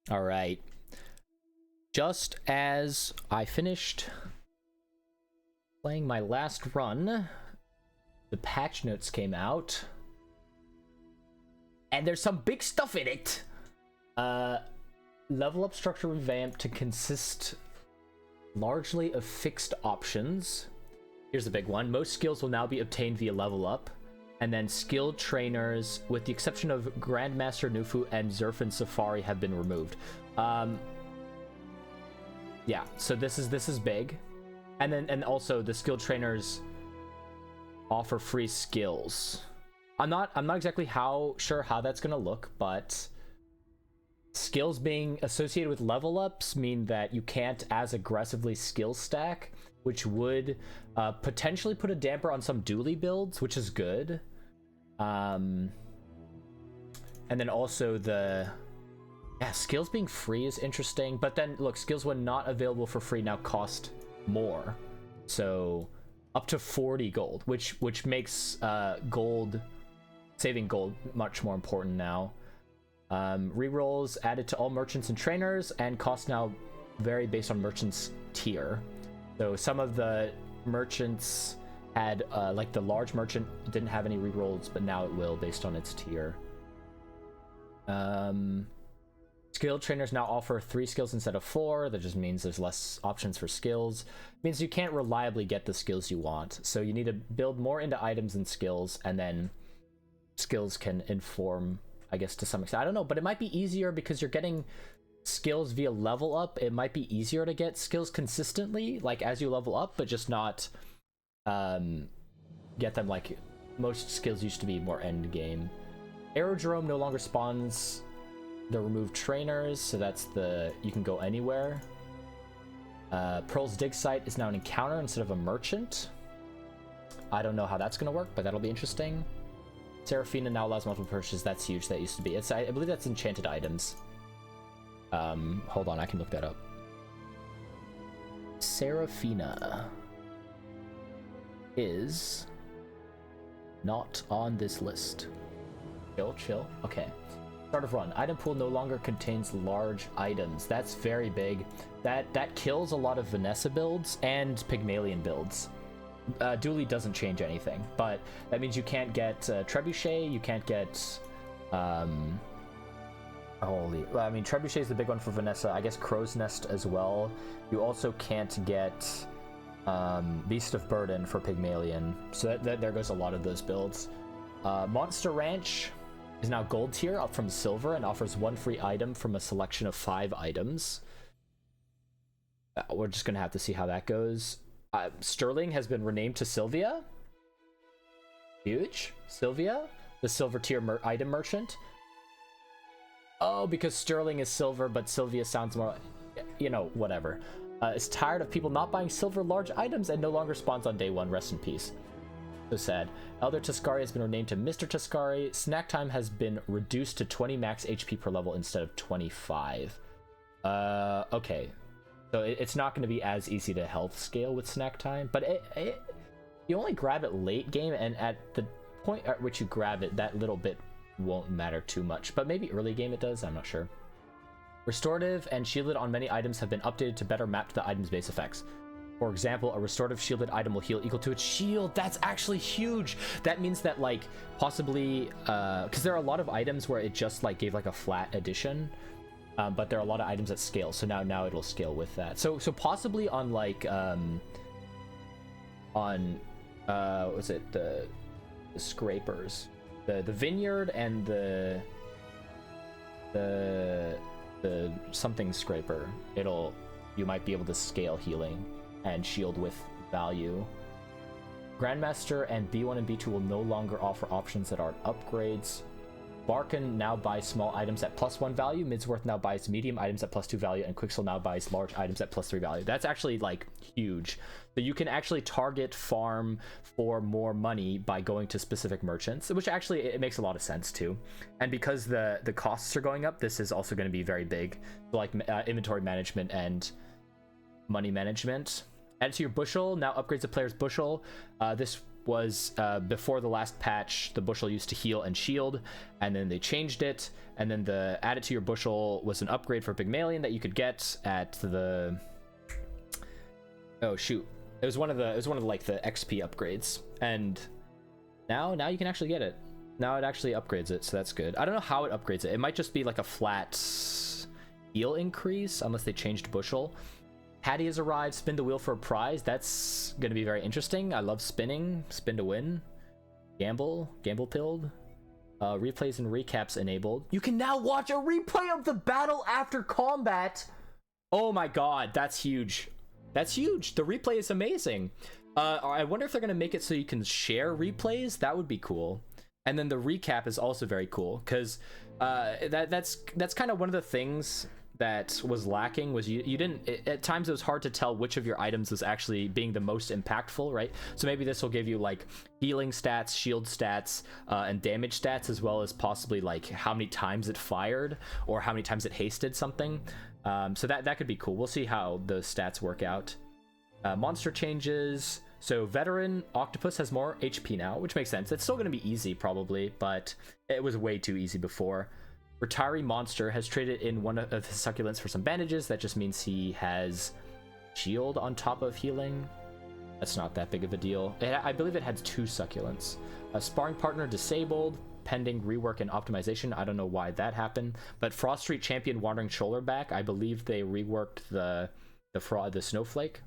All right. Just as I finished playing my last run, the patch notes came out. And there's some big stuff in it. Level up structure revamped to consist largely of fixed options. Here's the big one. Most skills will now be obtained via level up. And then skilled trainers, with the exception of Grandmaster Nufu and Zerfin Safari, have been removed. Yeah, so this is big. And also the skilled trainers offer free skills. I'm not exactly sure how that's gonna look, but skills being associated with level ups mean that you can't as aggressively skill stack, which would potentially put a damper on some dually builds, which is good. And then also skills being free is interesting, but then look, skills when not available for free now cost more, so up to 40 gold, which makes saving gold much more important now. Rerolls added to all merchants and trainers, and costs now vary based on merchants tier. So some of the merchants had like the large merchant didn't have any rerolls, but now it will based on its tier. Skilled trainers now offer 3 skills instead of 4. That just means there's less options for skills. It means you can't reliably get the skills you want, so you need to build more into items and skills, and then skills can inform, I guess, to some extent. I don't know, but it might be easier because you're getting skills via level up. It might be easier to get skills consistently, like as you level up, but just not get them like most skills used to be more end game. Aerodrome no longer spawns the removed trainers, so that's you can go anywhere. Pearl's dig site is now an encounter instead of a merchant. I don't know how that's gonna work, but that'll be interesting. Seraphina now allows multiple purchases. That's huge. That used to be. I believe that's enchanted items. Hold on, I can look that up. Seraphina is not on this list. Chill. Okay. Start of run. Item pool no longer contains large items. That's very big. That kills a lot of Vanessa builds and Pygmalion builds. Dually doesn't change anything, but that means you can't get Trebuchet, you can't get I mean, Trebuchet is the big one for Vanessa, I guess Crow's Nest as well. You also can't get Beast of Burden for Pygmalion, so there goes a lot of those builds. Monster Ranch is now gold tier, up from silver, and offers 1 free item from a selection of 5 items. We're just gonna have to see how that goes. Sterling has been renamed to Sylvia. Huge. Sylvia, the silver tier item merchant. Oh, because Sterling is silver, but Sylvia sounds more, whatever. Is tired of people not buying silver large items and no longer spawns on day 1. Rest in peace. So sad. Elder Tuscari has been renamed to Mr. Tuscari. Snack time has been reduced to 20 max HP per level instead of 25. Okay. So it's not going to be as easy to health scale with snack time, but you only grab it late game, and at the point at which you grab it, that little bit won't matter too much, but maybe early game it does, I'm not sure. Restorative and shielded on many items have been updated to better map to the item's base effects. For example, a restorative shielded item will heal equal to its shield. That's actually huge. That means that, like, possibly, because there are a lot of items where it just like gave like a flat addition. But there are a lot of items that scale, so now it'll scale with that. So possibly on like what was it, the scrapers, the vineyard, and the something scraper, you might be able to scale healing and shield with value. Grandmaster and B1 and B2 will no longer offer options that aren't upgrades. Barkin now buys small items at +1 value, Midsworth now buys medium items at +2 value, and Quixel now buys large items at +3 value. That's actually like huge. So you can actually target farm for more money by going to specific merchants, which actually it makes a lot of sense too. And because the costs are going up, this is also going to be very big, like inventory management and money management. Add to your bushel now upgrades the player's bushel. This was before the last patch, the bushel used to heal and shield, and then they changed it, and then the add it to your bushel was an upgrade for Pygmalion that you could get at the, oh shoot, it was one of the like the XP upgrades, and now you can actually get it. Now it actually upgrades it, so that's good. I don't know how it upgrades it. It might just be like a flat heal increase unless they changed bushel. Hattie has arrived. Spin the wheel for a prize. That's going to be very interesting. I love spinning. Spin to win. Gamble pilled. Replays and recaps enabled. You can now watch a replay of the battle after combat. Oh my god, that's huge. That's huge. The replay is amazing. I wonder if they're going to make it so you can share replays. That would be cool. And then the recap is also very cool, because that's kind of one of the things that was lacking, was you didn't, at times it was hard to tell which of your items was actually being the most impactful, right? So maybe this will give you like healing stats, shield stats, and damage stats, as well as possibly like how many times it fired or how many times it hasted something. So that could be cool. We'll see how the stats work out. Monster changes. So veteran octopus has more HP now, which makes sense. It's still going to be easy probably, but it was way too easy before. Retiree monster has traded in one of his succulents for some bandages. That just means he has shield on top of healing. That's not that big of a deal. I believe it had 2 succulents. A sparring partner disabled, pending rework and optimization. I don't know why that happened, but Frost Street champion wandering shoulder back. I believe they reworked the snowflake.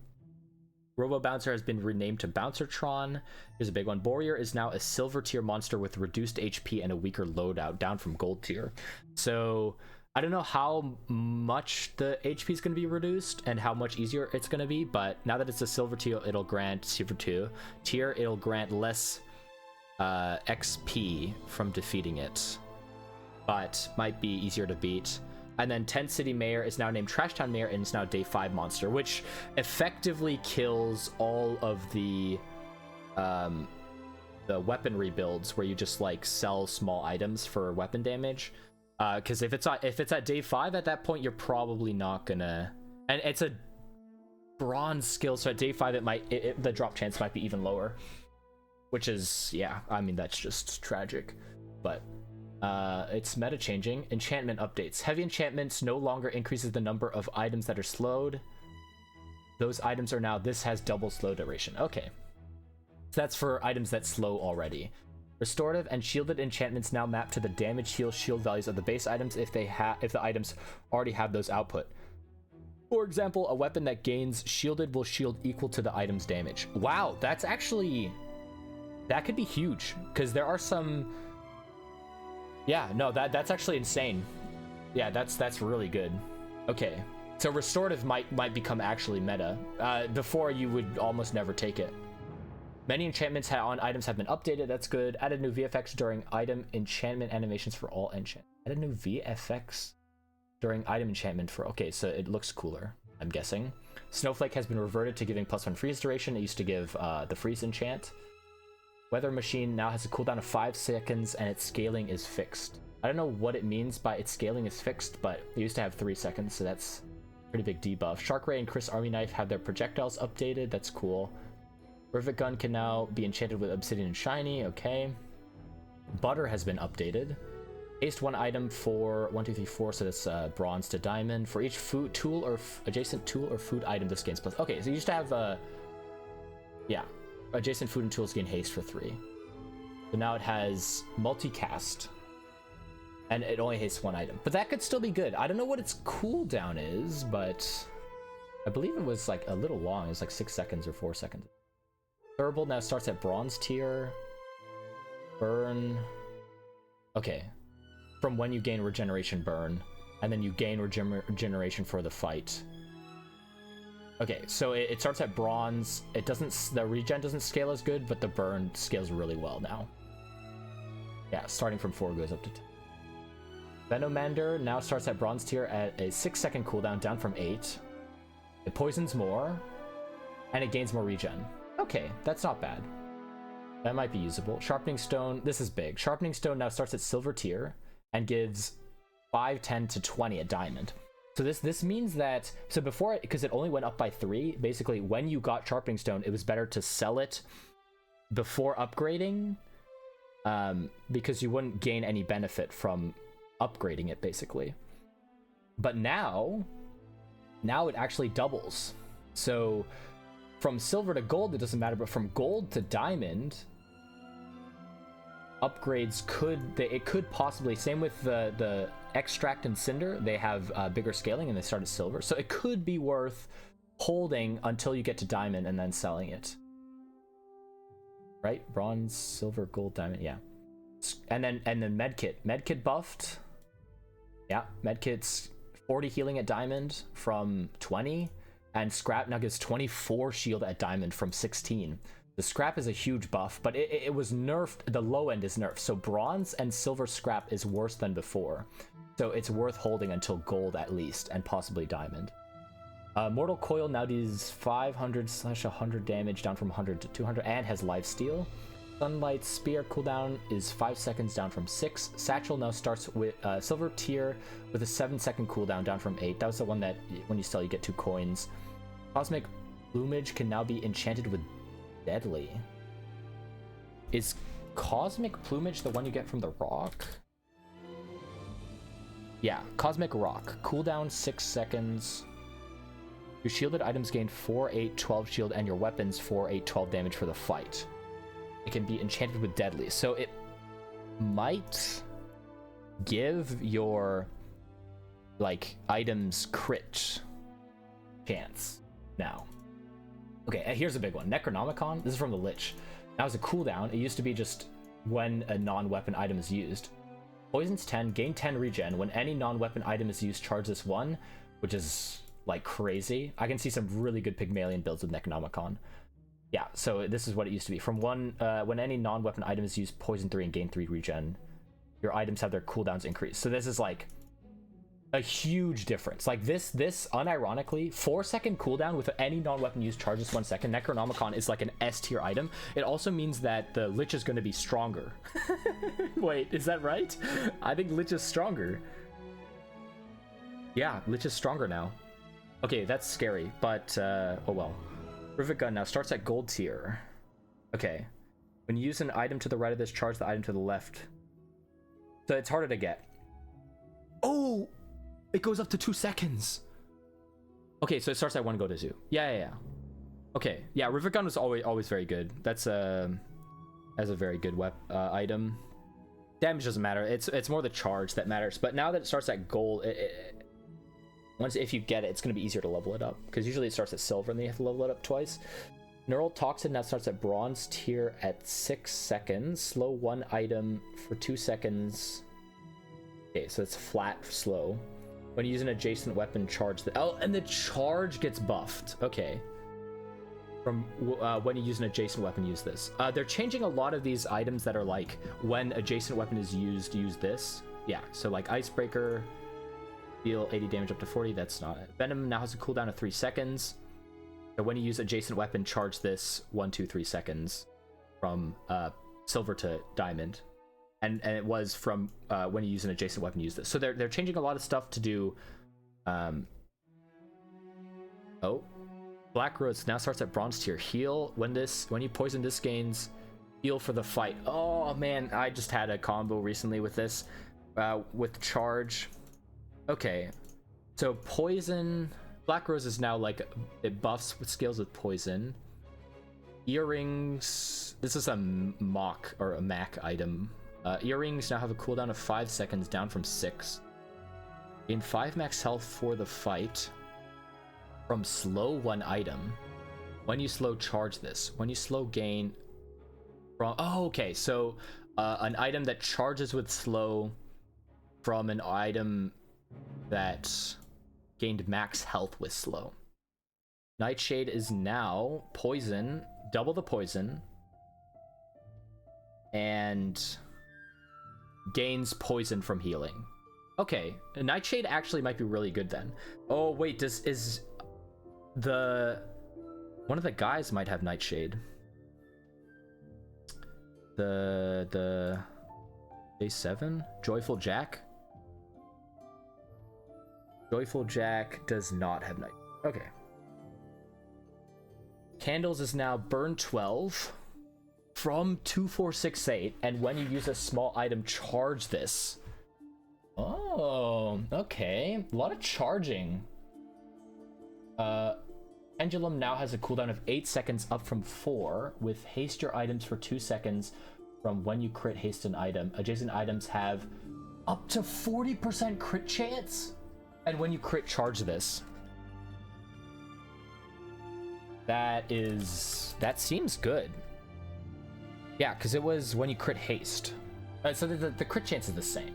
Robo Bouncer has been renamed to Bouncertron. Here's a big one. Boreer is now a silver tier monster with reduced HP and a weaker loadout, down from gold tier. So I don't know how much the HP is going to be reduced and how much easier it's going to be, but now that it's a silver tier, it'll grant it'll grant less XP from defeating it, but might be easier to beat. And then Tent City Mayor is now named Trashtown Mayor and is now day 5 monster, which effectively kills all of the weaponry builds where you just like sell small items for weapon damage. Because if it's at day 5, at that point you're probably not gonna, and it's a bronze skill, so at day 5 the drop chance might be even lower, which is, yeah, I mean, that's just tragic. But it's meta changing. Enchantment updates. Heavy enchantments no longer increases the number of items that are slowed. Those items are now, this has double slow duration. Okay, so that's for items that slow already. Restorative and shielded enchantments now map to the damage, heal, shield values of the base items if the items already have those output. For example, a weapon that gains shielded will shield equal to the item's damage. Wow, that's actually, that could be huge, because there are some, yeah, no, that's actually insane. Yeah, that's really good. Okay, so restorative might become actually meta. Before you would almost never take it. Many enchantments on items have been updated. That's good. Added new VFX during item enchantment animations for all enchant. Added new VFX during item enchantment for, okay, so it looks cooler, I'm guessing. Snowflake has been reverted to giving +1 freeze duration. It used to give the freeze enchant. Weather Machine now has a cooldown of 5 seconds and its scaling is fixed. I don't know what it means by its scaling is fixed, but it used to have 3 seconds, so that's a pretty big debuff. Shark Ray and Chris Army Knife have their projectiles updated. That's cool. Rivet Gun can now be enchanted with Obsidian and Shiny. Okay. Butter has been updated. Haste 1 item for 1, 2, 3, 4, so that's bronze to diamond. For each food tool or adjacent tool or food item, this gains plus. Okay, so you used to have yeah, adjacent food and tools gain haste for 3. So now it has multicast, and it only hastes 1 item. But that could still be good. I don't know what its cooldown is, but I believe it was like a little long. It was like 6 seconds or 4 seconds. Durable now starts at bronze tier. Burn. Okay. From when you gain regeneration burn, and then you gain regeneration for the fight. Okay, so it starts at bronze. It doesn't, the regen doesn't scale as good, but the burn scales really well now. Yeah, starting from 4 goes up to 10. Venomander now starts at bronze tier at a 6-second cooldown, down from 8. It poisons more, and it gains more regen. Okay, that's not bad. That might be usable. Sharpening Stone, this is big. Sharpening Stone now starts at silver tier and gives 5, 10 to 20 at diamond. So this means that, so before, because it only went up by 3, basically when you got Sharpening Stone, it was better to sell it before upgrading, because you wouldn't gain any benefit from upgrading it, basically. But now it actually doubles. So from silver to gold, it doesn't matter, but from gold to diamond, upgrades could possibly, same with the extract and cinder, they have bigger scaling and they start at silver, so it could be worth holding until you get to diamond and then selling it, right? Bronze, silver, gold, diamond, yeah. And then medkit buffed, yeah. Medkit's 40 healing at diamond from 20, and scrap now gives 24 shield at diamond from 16. The scrap is a huge buff, but it was nerfed. The low end is nerfed, so bronze and silver scrap is worse than before. So it's worth holding until gold at least, and possibly diamond. Mortal Coil now does 500/100 damage, down from 100 to 200, and has lifesteal. Sunlight Spear cooldown is 5 seconds, down from 6. Satchel now starts with silver tier with a 7-second cooldown, down from 8. That was the one that when you sell you get 2 coins. Cosmic Plumage can now be enchanted with deadly. Is Cosmic Plumage the one you get from the rock? Yeah, Cosmic Rock. Cooldown 6 seconds. Your shielded items gain 4, 8, 12 shield, and your weapons 4, 8, 12 damage for the fight. It can be enchanted with deadly. So it might give your like items crit chance now. Okay, here's a big one. Necronomicon. This is from the Lich. Now it's a cooldown. It used to be just when a non-weapon item is used. Poison's 10, gain 10 regen. When any non-weapon item is used, charge this 1, which is like crazy. I can see some really good Pygmalion builds with Necronomicon. Yeah, so this is what it used to be. From when any non-weapon item is used, poison 3 and gain 3 regen. Your items have their cooldowns increased. So this is like a huge difference. Like this unironically, 4-second cooldown with any non-weapon used charges 1 second. Necronomicon is like an S tier item. It also means that the Lich is going to be stronger. Wait, is that right? I think Lich is stronger. Yeah, Lich is stronger now. Okay, that's scary, but oh well. Rivet Gun now starts at gold tier. Okay. When you use an item to the right of this, charge the item to the left. So it's harder to get. Oh! It goes up to 2 seconds. Okay, so it starts at 1, go to 2. Yeah. Okay, yeah, Rivet Gun was always very good. That's a very good item. Damage doesn't matter. It's more the charge that matters. But now that it starts at gold, if you get it, it's going to be easier to level it up, because usually it starts at silver and then you have to level it up twice. Neural Toxin now starts at bronze tier at 6 seconds. Slow 1 item for 2 seconds. Okay, so it's flat slow. When you use an adjacent weapon, charge the... Oh, and the charge gets buffed. Okay. From when you use an adjacent weapon, use this. They're changing a lot of these items that are like, when adjacent weapon is used, use this. Yeah, so like Icebreaker... Deal 80 damage up to 40, that's not it. Venom now has a cooldown of 3 seconds. So when you use adjacent weapon, charge this 1, 2, 3 seconds from silver to diamond. And it was from when you use an adjacent weapon, use this. So they're changing a lot of stuff to do. Oh, Black Rose now starts at bronze tier. Heal when you poison, this gains heal for the fight. Oh man, I just had a combo recently with this, with charge. Okay, so poison. Black Rose is now like, it buffs with skills with poison. Earrings. This is a mock or a Mac item. Earrings now have a cooldown of 5 seconds, down from 6. Gain 5 max health for the fight. From slow 1 item. When you slow, charge this. When you slow, gain from... Oh, okay, so an item that charges with slow from an item that gained max health with slow. Nightshade is now poison, double the poison, and gains poison from healing. Okay, Nightshade actually might be really good then. Oh wait, is the one of the guys might have Nightshade. The J7 Joyful Jack. Joyful Jack does not have night. Okay. Candles is now burn 12, from 2468, and when you use a small item, charge this. Oh, okay. A lot of charging. Pendulum now has a cooldown of 8 seconds up from 4, with haste your items for 2 seconds from when you crit haste an item. Adjacent items have up to 40% crit chance, and when you crit charge this. That seems good. Yeah, because it was when you crit haste. So the crit chance is the same.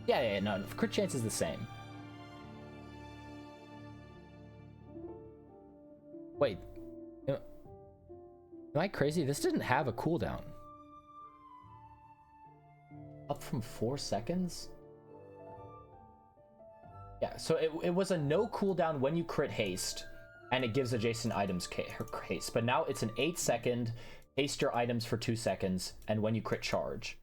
Yeah, no, the crit chance is the same. Wait, am I crazy? This didn't have a cooldown. Up from 4 seconds? Yeah, so it was a no cooldown when you crit haste, and it gives adjacent items haste. But now it's an 8-second haste your items for 2 seconds, and when you crit charge.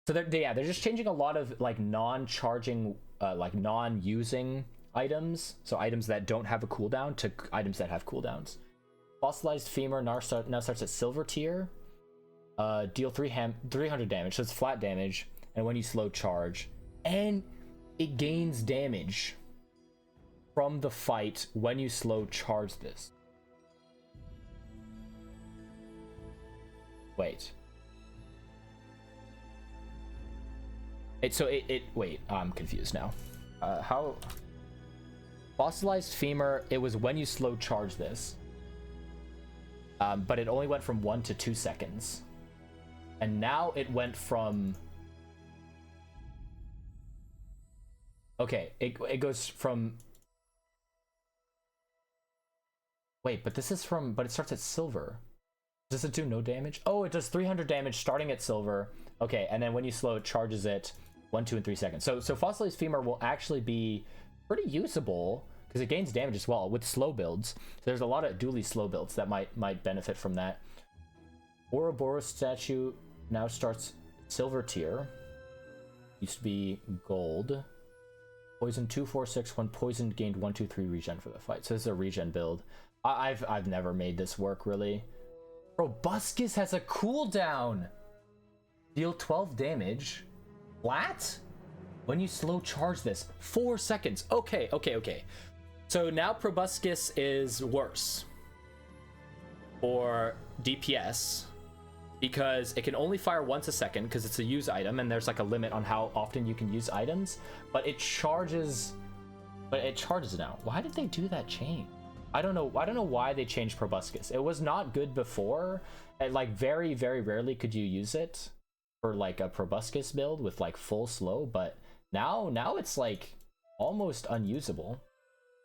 So they're just changing a lot of like non-charging, like non-using items. So items that don't have a cooldown to items that have cooldowns. Fossilized Femur now starts at silver tier. Deal 300 damage, so it's flat damage, and when you slow charge, and it gains damage from the fight when you slow charge this. Wait. Wait, I'm confused now. How? Fossilized Femur, it was when you slow charge this. But it only went from 1 to 2 seconds. And now it went from... Okay, it goes from... Wait, but this is from... But it starts at silver. Does it do no damage? Oh, it does 300 damage starting at silver. Okay, and then when you slow, it charges it 1, 2, and 3 seconds. So Fossilized Femur will actually be pretty usable because it gains damage as well with slow builds. So there's a lot of dually slow builds that might benefit from that. Ouroboros statue now starts silver tier. Used to be gold. Poison 2, 4, 6. When poisoned, gained 1, 2, 3 regen for the fight. So this is a regen build. I've never made this work really. Proboscis has a cooldown. Deal 12 damage. Flat? When you slow charge this. 4 seconds. Okay. So now Proboscis is worse for DPS because it can only fire once a second because it's a use item and there's like a limit on how often you can use items, but it charges now. Why did they do that change? I don't know why they changed Proboscis. It was not good before. And like very, very rarely could you use it for like a Proboscis build with like full slow, but now it's like almost unusable.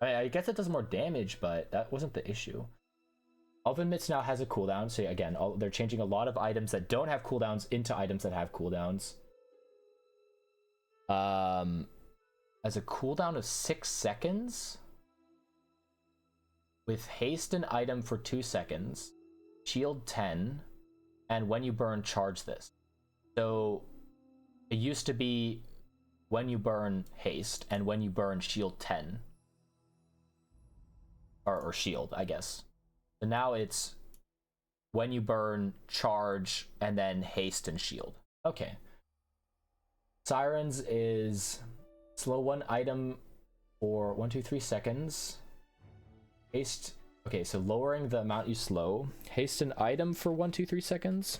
I guess it does more damage, but that wasn't the issue. Oven Mitts now has a cooldown, so again, they're changing a lot of items that don't have cooldowns into items that have cooldowns. As a cooldown of 6 seconds. With haste an item for 2 seconds, shield 10, and when you burn, charge this. So it used to be when you burn haste, and when you burn shield 10. Or shield, I guess. So now it's when you burn, charge, and then haste and shield. Okay. Sirens is slow one item for 1, 2, 3 seconds. Haste. Okay, so lowering the amount you slow. Haste an item for 1, 2, 3 seconds.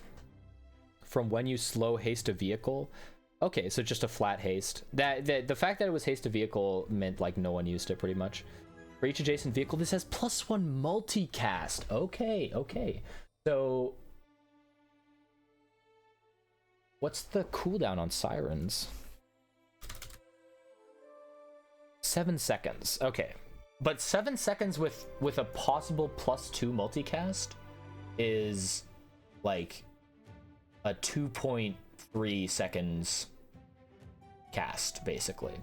From when you slow haste a vehicle. Okay, so just a flat haste. The fact that it was haste a vehicle meant like no one used it pretty much. For each adjacent vehicle, this has +1 multicast. Okay. So what's the cooldown on Sirens? 7 seconds. Okay. But 7 seconds with a possible +2 multicast is like a 2.3 seconds cast, basically.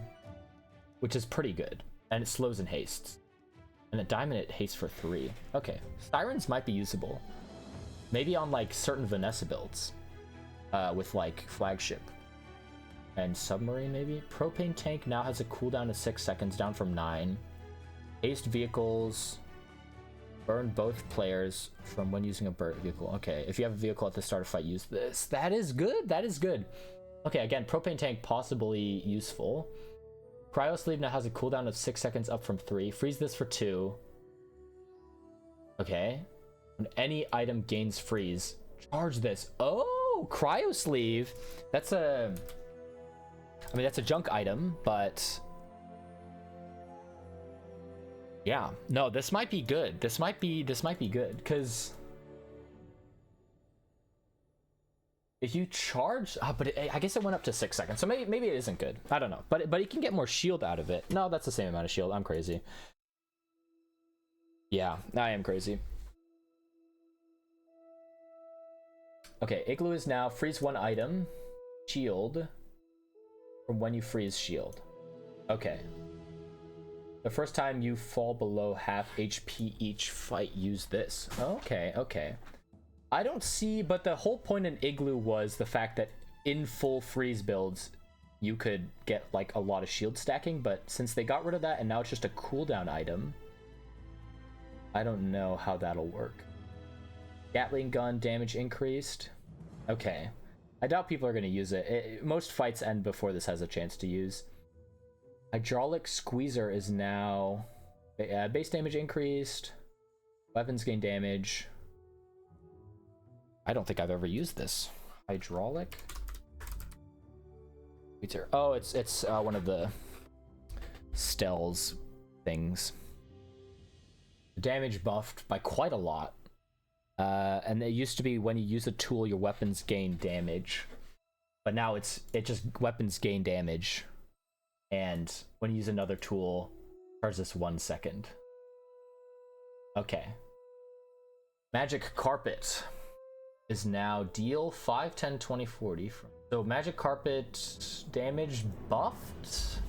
Which is pretty good. And it slows and hastes. And a diamond it hastes for 3. Okay. Sirens might be usable. Maybe on like certain Vanessa builds. With like flagship. And submarine maybe? Propane tank now has a cooldown of 6 seconds, down from 9. Haste vehicles Burn both players from when using a burnt vehicle. Okay, if you have a vehicle at the start of fight, use this. That is good. That is good. Okay, again, propane tank possibly useful. Cryo sleeve now has a cooldown of 6 seconds up from 3. Freeze this for 2. Okay. When any item gains freeze, charge this. Oh, cryo sleeve. That's a... I mean, that's a junk item, but... yeah, no, this might be good. This might be good, because if you charge, but I guess it went up to 6 seconds, so maybe it isn't good. I don't know, but you can get more shield out of it. No, that's the same amount of shield. I'm crazy. Yeah, I am crazy. Okay, Igloo is now freeze 1 item, shield from when you freeze shield. Okay. The first time you fall below half HP each fight, use this. Okay, okay. I don't see, but the whole point in Igloo was the fact that in full freeze builds, you could get like a lot of shield stacking, but since they got rid of that and now it's just a cooldown item, I don't know how that'll work. Gatling gun damage increased. Okay. I doubt people are going to use it. Most fights end before this has a chance to use. Hydraulic squeezer is now base damage increased. Weapons gain damage. I don't think I've ever used this. Hydraulic. Oh, it's one of the Stell's things. Damage buffed by quite a lot. And it used to be when you use a tool, your weapons gain damage. But now it just weapons gain damage. And when you use another tool, charge this 1 second. Okay. Magic Carpet is now deal 5, 10, 20, 40. So Magic Carpet damage buffed.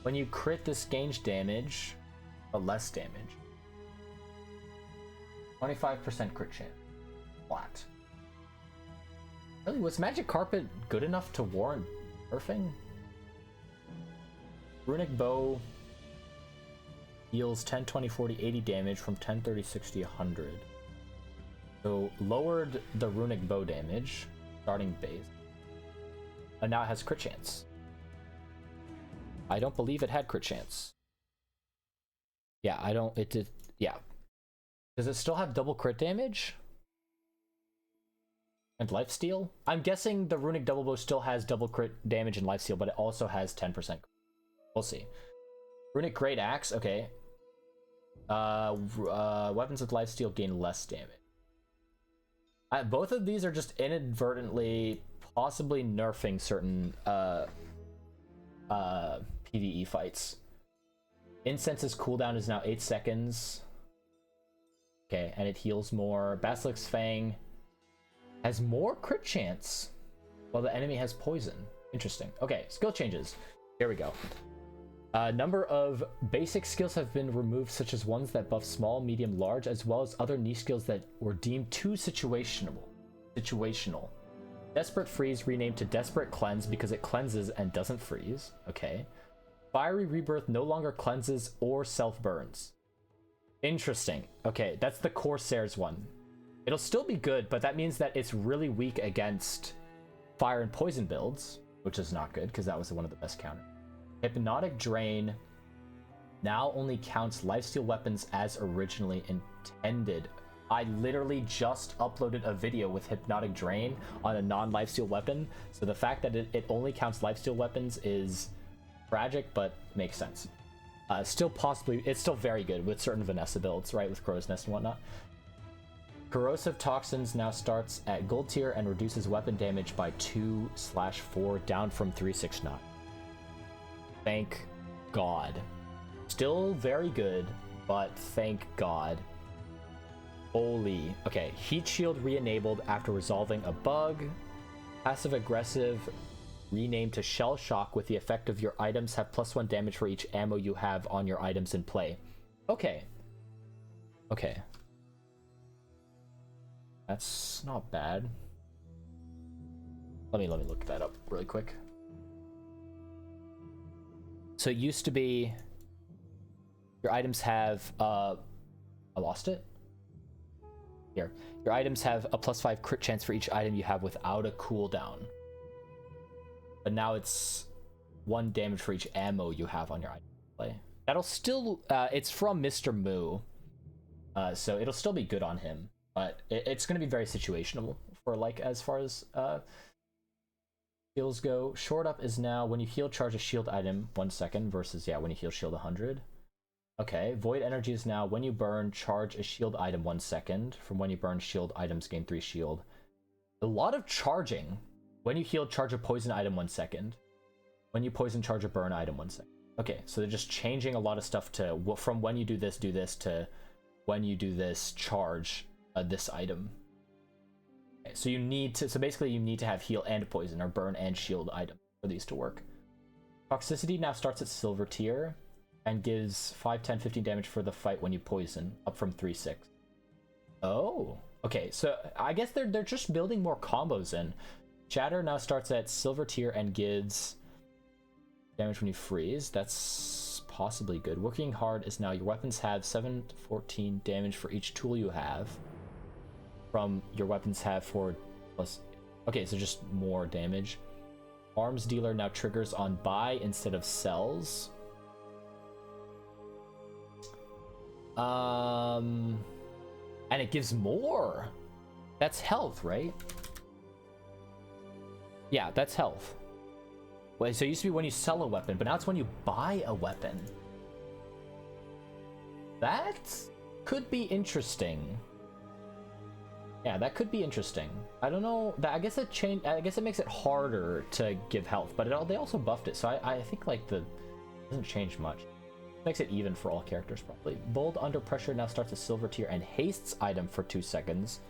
When you crit, this gains damage, but less damage. 25% crit chance. Flat. Really, was Magic Carpet good enough to warrant nerfing? Runic Bow deals 10, 20, 40, 80 damage from 10, 30, 60, 100. So lowered the Runic Bow damage, starting base. And now it has crit chance. I don't believe it had crit chance. Yeah, it did, yeah. Does it still have double crit damage? And lifesteal? I'm guessing the Runic Double Bow still has double crit damage and lifesteal, but it also has 10%. We'll see. Runic Great Axe, okay. Weapons with lifesteal gain less damage. Both of these are just inadvertently possibly nerfing certain PvE fights. Incense's cooldown is now 8 seconds. Okay, and it heals more. Basilisk's Fang has more crit chance while the enemy has poison. Interesting. Okay, skill changes. Here we go. Number of basic skills have been removed, such as ones that buff small, medium, large, as well as other niche skills that were deemed too situational. Desperate Freeze renamed to Desperate Cleanse because it cleanses and doesn't freeze. Okay. Fiery Rebirth no longer cleanses or self-burns. Interesting. Okay, that's the Corsair's one. It'll still be good, but that means that it's really weak against fire and poison builds, which is not good because that was one of the best counters. Hypnotic Drain now only counts lifesteal weapons as originally intended. I literally just uploaded a video with Hypnotic Drain on a non-lifesteal weapon, so the fact that it only counts lifesteal weapons is tragic, but makes sense. Still possibly, it's still very good with certain Vanessa builds, right, with Crow's Nest and whatnot. Corrosive Toxins now starts at gold tier and reduces weapon damage by 2/4, down from 369. Thank God. Still very good, but thank God. Holy. Okay, Heat Shield re-enabled after resolving a bug. Passive Aggressive renamed to Shell Shock with the effect of your items have +1 damage for each ammo you have on your items in play. Okay. Okay. That's not bad. Let me look that up really quick. So it used to be your items have I lost it. Here, your items have a +5 crit chance for each item you have without a cooldown. But now it's 1 damage for each ammo you have on your item display. That'll still, it's from Mr. Moo, so it'll still be good on him. But it's going to be very situational for like as far as heals go. Short up is now when you heal, charge a shield item 1 second versus when you heal shield 100. Okay, void energy is now when you burn, charge a shield item 1 second. From when you burn, shield items gain 3 shield. A lot of charging. When you heal, charge a poison item 1 second. When you poison, charge a burn item 1 second. Okay, so they're just changing a lot of stuff to from when you do this to when you do this, charge this item. Okay, so you need to, so basically you need to have heal and poison or burn and shield item for these to work. Toxicity now starts at silver tier and gives 5, 10, 15 damage for the fight when you poison, up from 3, 6. Oh, okay, so I guess they're just building more combos in. Shatter now starts at silver tier and gives damage when you freeze. That's possibly good. Working hard is now your weapons have 7 to 14 damage for each tool you have. From your weapons have 4 plus. Okay, so just more damage. Arms dealer now triggers on buy instead of sells. And it gives more. That's health, right? Yeah, that's health. Wait, so it used to be when you sell a weapon, but now it's when you buy a weapon. That could be interesting. Yeah, that could be interesting. I don't know. I guess it changed. I guess it makes it harder to give health, but they also buffed it, so I think like it doesn't change much. Makes it even for all characters probably. Bold under pressure now starts a silver tier and hastes item for 2 seconds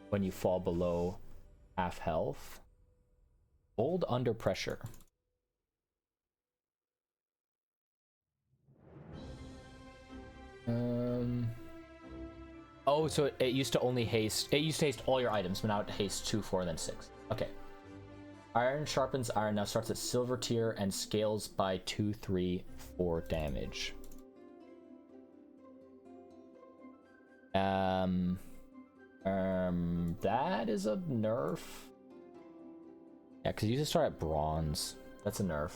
when you fall below half health. Bold under pressure. Oh, so it used to only haste. It used to haste all your items, but now it hastes 2, 4, and then 6. Okay. Iron sharpens iron now starts at silver tier and scales by 2, 3, 4 damage. That is a nerf. Yeah, because you used to start at bronze. That's a nerf.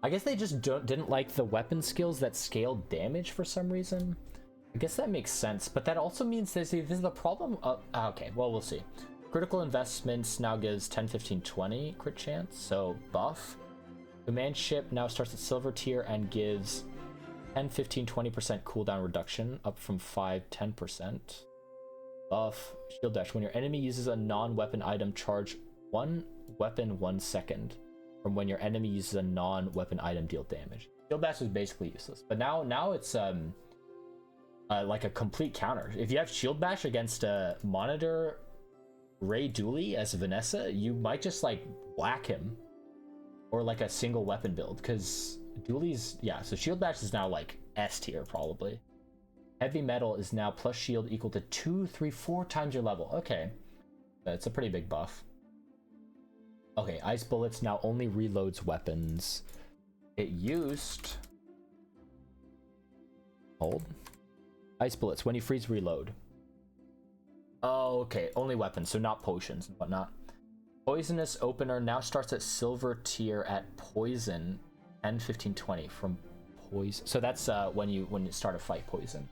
I guess they just didn't like the weapon skills that scale damage for some reason. I guess that makes sense, but that also means this is the problem. Okay, well, we'll see. Critical investments now gives 10, 15, 20 crit chance, so buff. Command ship now starts at silver tier and gives 10, 15, 20% cooldown reduction, up from 5, 10%. Buff. Shield dash. When your enemy uses a non-weapon item, charge 1 weapon 1 second. From when your enemy uses a non-weapon item, deal damage. Shield dash is basically useless, but now it's like a complete counter. If you have shield bash against a monitor Ray Dooley as Vanessa, you might just like whack him, or like a single weapon build, because Dooley's so shield bash is now like S tier probably. Heavy metal is now plus shield equal to 2, 3, 4 times your level. Okay, that's a pretty big buff. Okay, ice bullets now only reloads weapons. It used ice bullets when you freeze reload. Oh, okay, only weapons, so not potions and whatnot. Poisonous opener now starts at silver tier at poison 10, 15, 20 from poison. So that's when you start a fight poison.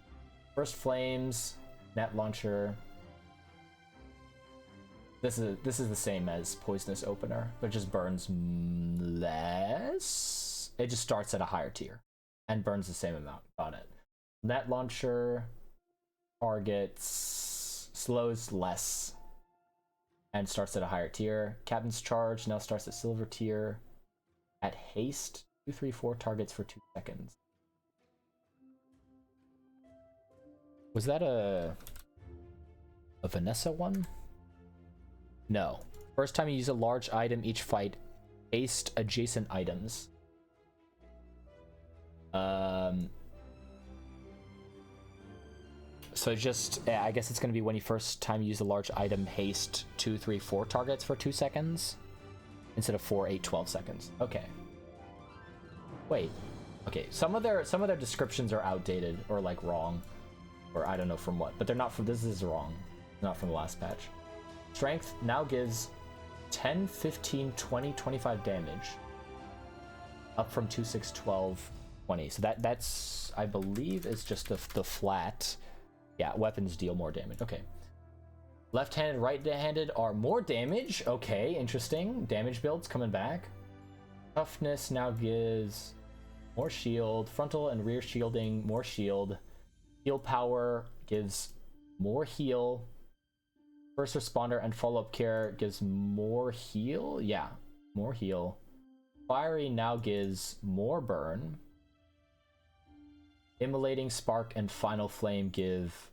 First flames, net launcher. This is the same as poisonous opener, but it just burns less. It just starts at a higher tier and burns the same amount. Got it. Net launcher targets slows less and starts at a higher tier. Captain's charge now starts at silver tier at haste 2, 3, 4 targets for 2 seconds. Was that a Vanessa one? No. First time you use a large item each fight, haste adjacent items. So just, I guess it's going to be when you first time you use a large item, haste 2, 3, 4 targets for 2 seconds instead of 4, 8, 12 seconds. Okay. Wait. Okay. Some of their descriptions are outdated or like wrong, or I don't know from what, but they're not from. This is wrong. Not from the last patch. Strength now gives 10, 15, 20, 25 damage. Up from 2, 6, 12, 20. So that's, I believe, is just the flat. Yeah, weapons deal more damage. Okay. Left-handed, right-handed are more damage. Okay, interesting. Damage builds coming back. Toughness now gives more shield. Frontal and rear shielding, more shield. Heal power gives more heal. First responder and follow-up care gives more heal. Yeah, more heal. Fiery now gives more burn. Immolating, spark, and final flame give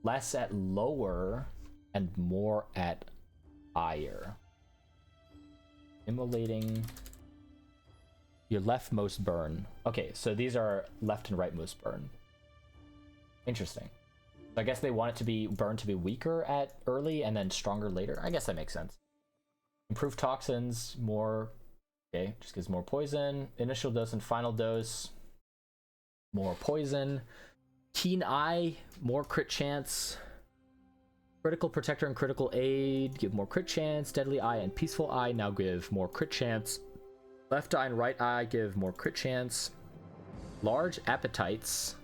less at lower and more at higher. Immolating, your leftmost burn. Okay, so these are left and rightmost burn. Interesting. So I guess they want it to be burn to be weaker at early and then stronger later. I guess that makes sense. Improved toxins, more. Okay, just gives more poison. Initial dose and final dose, more poison. Keen eye, more crit chance. Critical protector and critical aid give more crit chance. Deadly eye and peaceful eye now give more crit chance. Left eye and right eye give more crit chance. Large appetites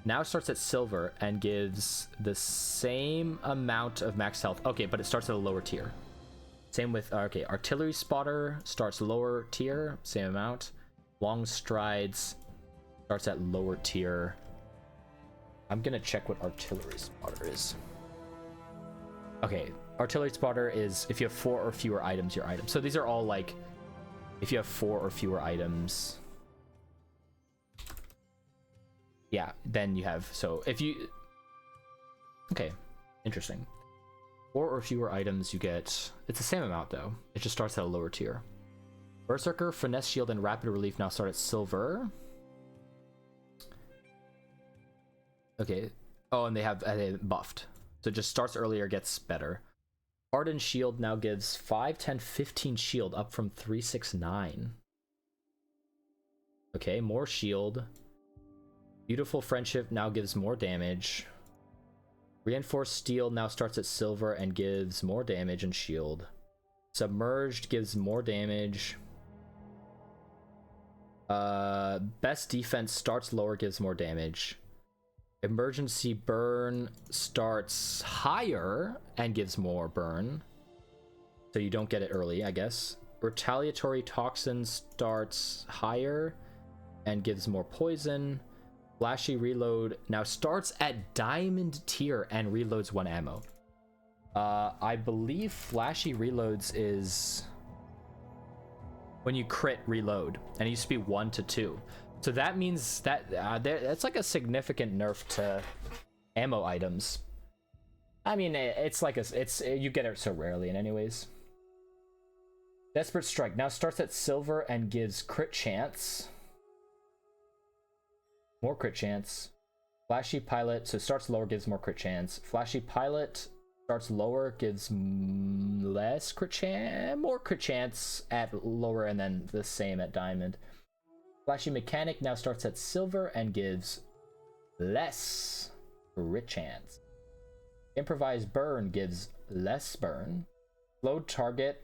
now starts at silver and gives the same amount of max health. Okay, but it starts at a lower tier. Same with, okay, artillery spotter starts lower tier, same amount. Long strides starts at lower tier. I'm gonna check what artillery spotter is. Okay, artillery spotter is if you have 4 or fewer items, your item. So these are all like, if you have 4 or fewer items. Yeah, then you have, so if you, okay, interesting. 4 or fewer items you get, it's the same amount though. It just starts at a lower tier. Berserker, finesse shield, and rapid relief now start at silver. Okay, oh, and they buffed. So it just starts earlier, gets better. Hardened shield now gives 5, 10, 15 shield, up from 3, 6, 9. Okay, more shield. Beautiful friendship now gives more damage. Reinforced steel now starts at silver and gives more damage and shield. Submerged gives more damage. Best defense starts lower, gives more damage. Emergency burn starts higher and gives more burn. So you don't get it early, I guess. Retaliatory toxin starts higher and gives more poison. Flashy reload now starts at diamond tier and reloads 1 ammo. I believe flashy reloads is when you crit reload, and it used to be 1 to 2. So that means that that's like a significant nerf to ammo items. I mean, it's like you get it so rarely in anyways. Desperate Strike now starts at silver and gives crit chance. More crit chance. Flashy Pilot, so starts lower, gives more crit chance. Flashy Pilot starts lower, gives less crit chance, more crit chance at lower, and then the same at diamond. Flashy Mechanic now starts at silver and gives less crit chance. Improvised Burn gives less burn. Load Target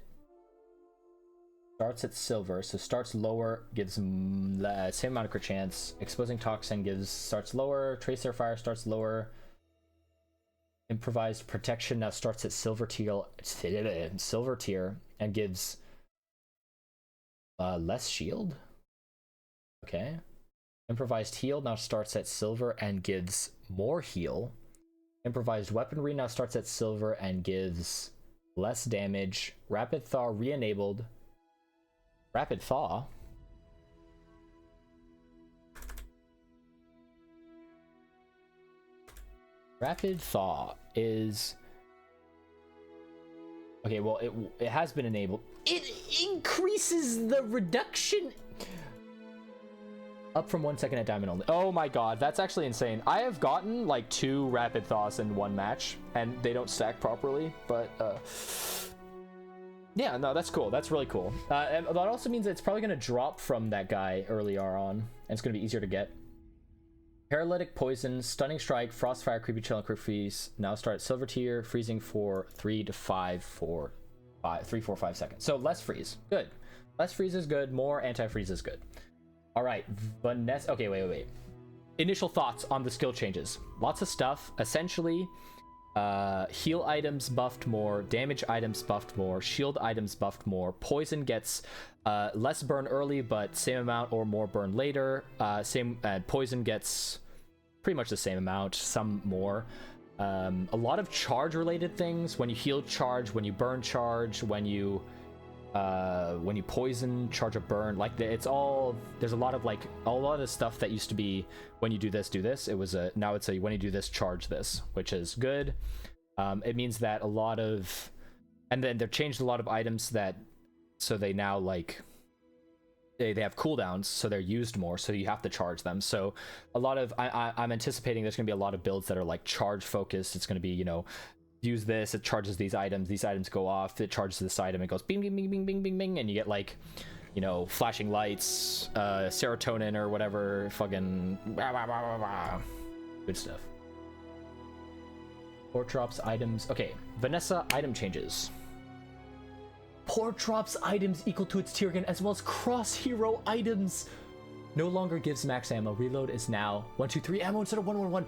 starts at silver, so starts lower, gives same amount of crit chance. Exposing Toxin starts lower. Tracer Fire starts lower. Improvised Protection now starts at silver tier and gives less shield. Okay. Improvised Heal now starts at silver and gives more heal. Improvised Weaponry now starts at silver and gives less damage. Rapid Thaw re-enabled. Rapid Thaw? Rapid Thaw is... Okay, well, it has been enabled. It increases the reduction... Up from 1 second at diamond only. Oh my god, that's actually insane. I have gotten like 2 rapid thaws in one match, and they don't stack properly, but yeah, no, that's cool. That's really cool. And that also means that it's probably going to drop from that guy earlier on, and it's going to be easier to get. Paralytic Poison, Stunning Strike, Frostfire, Creepy Chill, and Quick Freeze now start at Silver Tier, freezing for 3 to 5 for 3, 4, 5 seconds. So less freeze. Good. Less freeze is good. More anti-freeze is good. All right. Vanessa. Okay, wait. Initial thoughts on the skill changes. Lots of stuff. Essentially, heal items buffed more, damage items buffed more, shield items buffed more, poison gets less burn early but same amount or more burn later. Poison gets pretty much the same amount, some more. A lot of charge related things. When you heal, charge. When you burn, charge. When you poison, charge a burn. Like it's all, there's a lot of stuff that used to be when you do this. It was now it's a when you do this, charge this, which is good. It means that and then they've changed a lot of items so they now they have cooldowns, so they're used more, so you have to charge them. So a lot of I'm anticipating there's gonna be a lot of builds that are like charge focused. It's gonna be, use this, it charges these items go off, it charges this item, it goes bing bing bing bing bing bing bing, and you get flashing lights, serotonin or whatever, fucking good stuff. Port drops items. Okay, Vanessa item changes. Port drops items equal to its tier again, as well as cross hero items. No longer gives max ammo. Reload is now 1, 2, 3 ammo instead of 1, 1, 1.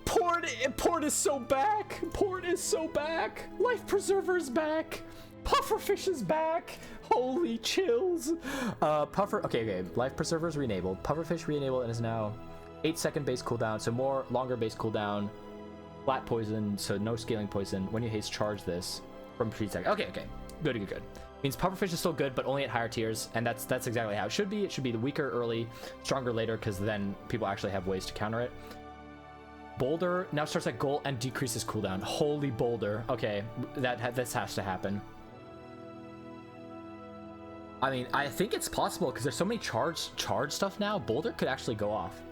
Port is so back. Port is so back. Life Preserver's back. Pufferfish is back. Holy chills. Okay. Life Preserver's re-enabled. Pufferfish re-enabled and is now 8-second base cooldown, so more longer base cooldown. Flat poison, so no scaling poison. When you haste, charge this from 3 seconds. Okay. Good. Means Pufferfish is still good, but only at higher tiers, and that's exactly how it should be. It should be the weaker early, stronger later, because then people actually have ways to counter it. Boulder now starts at goal and decreases cooldown. Holy Boulder. Okay, this has to happen. I mean, I think it's possible because there's so many charge stuff now. Boulder could actually go off.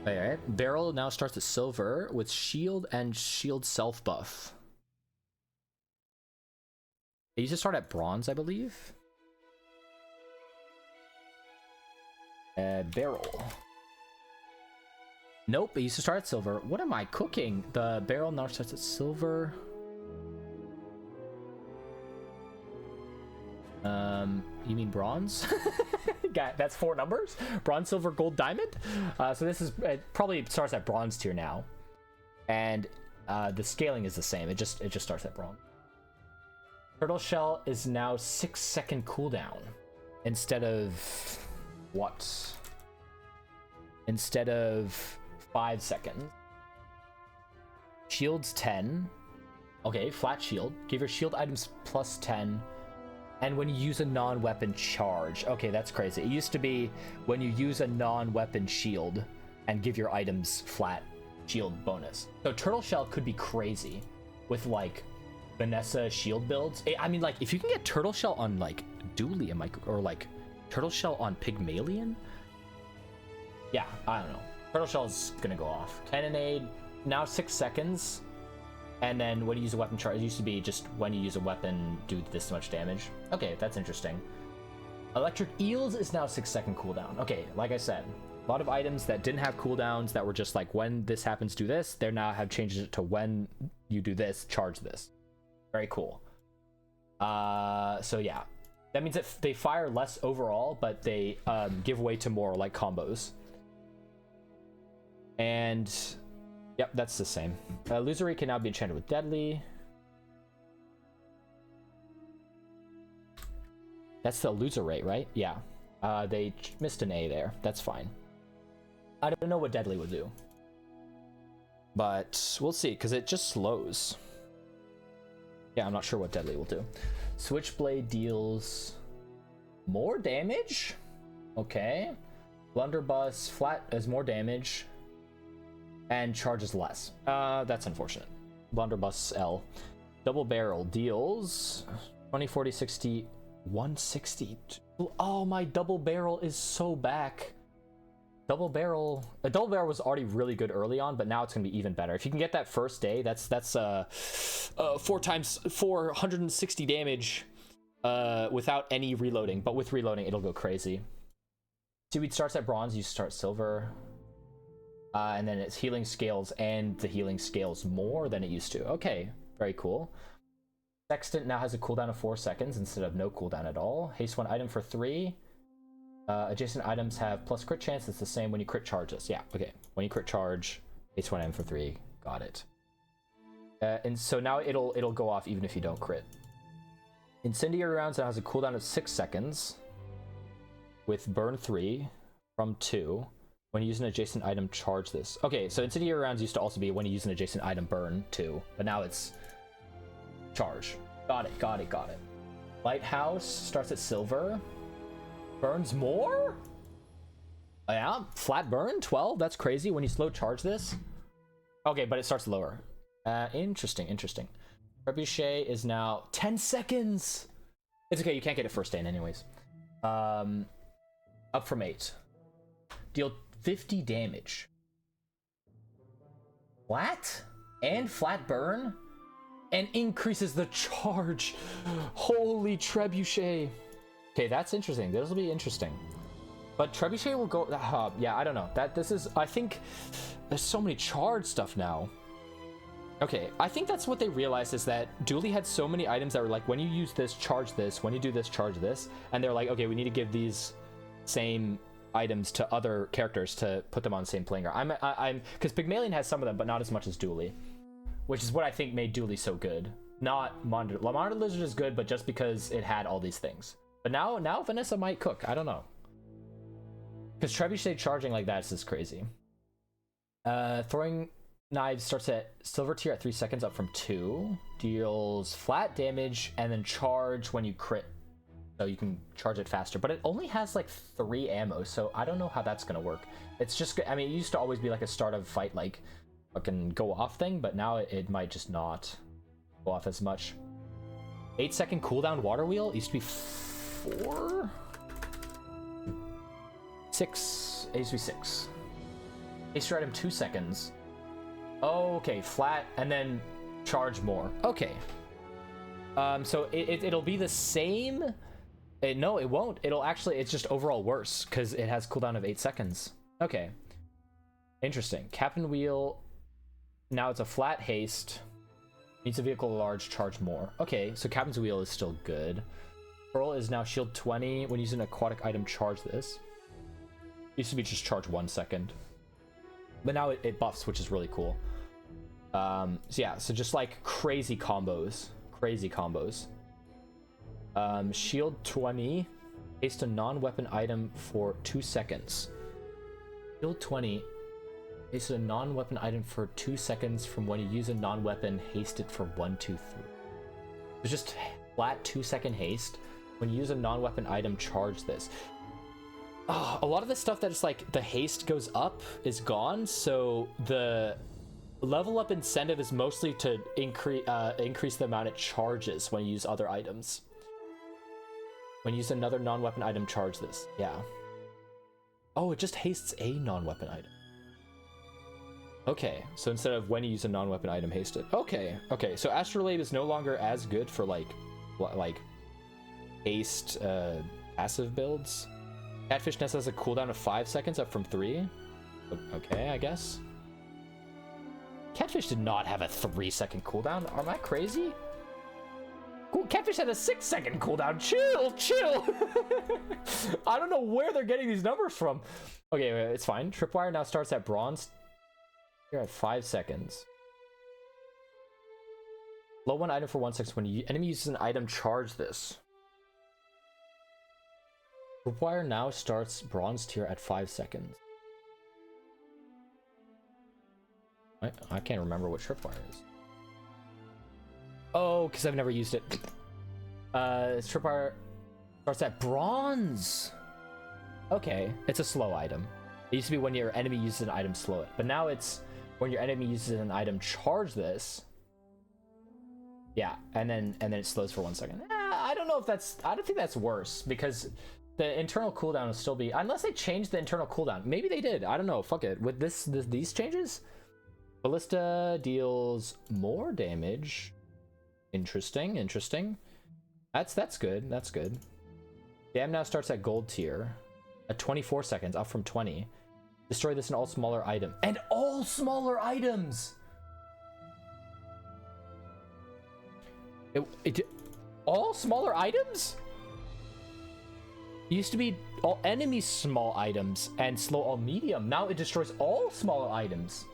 All right. Barrel now starts at silver with shield and shield self buff. It used to start at bronze, I believe. Barrel. Nope, it used to start at silver. What am I cooking? The barrel now starts at silver. You mean bronze? That's 4 numbers? Bronze, silver, gold, diamond? So this is, it probably starts at bronze tier now. And the scaling is the same. It just starts at bronze. Turtle shell is now 6-second cooldown instead of what? Instead of 5 seconds. Shields 10. Okay, flat shield. Give your shield items plus 10. And when you use a non-weapon charge. Okay, that's crazy. It used to be when you use a non-weapon shield and give your items flat shield bonus. So turtle shell could be crazy with Vanessa shield builds. I mean, if you can get turtle shell on Dualium or turtle shell on Pygmalion. Yeah, I don't know. Turtle shell is gonna go off. Cannonade now 6 seconds. And then when you use a weapon charge, it used to be just when you use a weapon, do this much damage. Okay, that's interesting. Electric Eels is now 6-second cooldown. Okay, like I said, a lot of items that didn't have cooldowns that were just when this happens, do this. They now have changed it to when you do this, charge this. Very cool. So yeah, that means that they fire less overall, but they give way to more combos. And yep, that's the same. Illusory can now be enchanted with Deadly. That's the illusory, right? Yeah. They missed an A there. That's fine. I don't know what Deadly would do, but we'll see, because it just slows. Yeah, I'm not sure what Deadly will do. Switchblade deals more damage. Okay. Blunderbuss flat as more damage. And charges less. That's unfortunate. Blunderbuss L. Double barrel deals 20, 40, 60, 160. Oh, my double barrel is so back. A double barrel was already really good early on, but now it's gonna be even better. If you can get that first day, that's 4 times 460 damage without any reloading. But with reloading, it'll go crazy. Seaweed starts at bronze. You start silver. And then its healing scales, and the healing scales more than it used to. Okay, very cool. Sextant now has a cooldown of 4 seconds instead of no cooldown at all. Haste 1 item for 3. Adjacent items have plus crit chance. It's the same when you crit charge this. Yeah, okay. When you crit charge, haste 1 item for 3. Got it. And so now it'll go off even if you don't crit. Incendiary rounds now has a cooldown of 6 seconds with burn 3 from 2. When you use an adjacent item, charge this. Okay, so incendiary rounds used to also be when you use an adjacent item, burn 2. But now it's charge. Got it. Lighthouse starts at silver. Burns more? Yeah, flat burn, 12. That's crazy when you slow charge this. Okay, but it starts lower. Interesting. Trebuchet is now 10 seconds. It's okay, you can't get it first stand anyways. Up from 8. Deal 50 damage. Flat? And flat burn? And increases the charge. Holy Trebuchet. Okay, that's interesting. This will be interesting. But Trebuchet will go... yeah, I don't know. I think there's so many charge stuff now. Okay, I think that's what they realized, is that Dooley had so many items that were like, when you use this, charge this. When you do this, charge this. And they're like, okay, we need to give these same items to other characters to put them on the same playing ground. I'm because Pygmalion has some of them, but not as much as Dooley, which is what I think made Dooley so good. Not Monitor. Monitor Lizard is good, but just because it had all these things. But now Vanessa might cook. I don't know. Because Trebuchet charging like that is just crazy. Throwing knives starts at silver tier at 3 seconds, up from 2. Deals flat damage and then charge when you crit. So you can charge it faster. But it only has like 3 ammo, so I don't know how that's going to work. It's just, I mean, it used to always be like a start of fight, like fucking go off thing, but now it might just not go off as much. 8-second cooldown water wheel. It used to be 4? 6. It used to be 6. Haste item 2 seconds. Oh, okay, flat and then charge more. Okay. So it'll be the same. No, it won't. It's just overall worse because it has cooldown of 8 seconds. Okay. Interesting. Captain wheel. Now it's a flat haste. Needs a vehicle large, charge more. Okay, so Captain's wheel is still good. Pearl is now shield 20. When using an aquatic item, charge this. Used to be just charge 1 second. But now it buffs, which is really cool. So yeah, so just like crazy combos. Shield 20. Haste a non-weapon item for 2 seconds. Shield 20. Haste a non-weapon item for 2 seconds from when you use a non-weapon. Haste it for 1, 2, 3. It's just flat 2-second haste. When you use a non-weapon item, charge this. A lot of the stuff that is like the haste goes up is gone, so the level up incentive is mostly to increase the amount it charges when you use other items. When you use another non-weapon item, charge this. Yeah. Oh, it just hastes a non-weapon item. Okay, so instead of when you use a non-weapon item, haste it. Okay, so Astrolabe is no longer as good for like haste passive builds. Catfish Nest has a cooldown of 5 seconds, up from 3. Okay, I guess. Catfish did not have a 3-second cooldown. Am I crazy? Catfish had a 6-second cooldown. Chill. I don't know where they're getting these numbers from. Okay, it's fine. Tripwire now starts at bronze. You're at 5 seconds. Low 1 item for 1 second. When enemy uses an item, charge this. Tripwire now starts bronze tier at 5 seconds. I can't remember what Tripwire is. Oh, because I've never used it. Tripwire starts at bronze. Okay, it's a slow item. It used to be when your enemy uses an item, slow it. But now it's when your enemy uses an item, charge this. Yeah, and then it slows for 1 second. I don't know if that's... I don't think that's worse, because the internal cooldown will still be... Unless they changed the internal cooldown. Maybe they did. I don't know. Fuck it. With these changes... Ballista deals more damage. Interesting. That's good. Dam now starts at gold tier at 24 seconds, up from 20. Destroy this in all smaller items. And all smaller items! All smaller items? It used to be all enemy small items and slow all medium. Now it destroys all smaller items.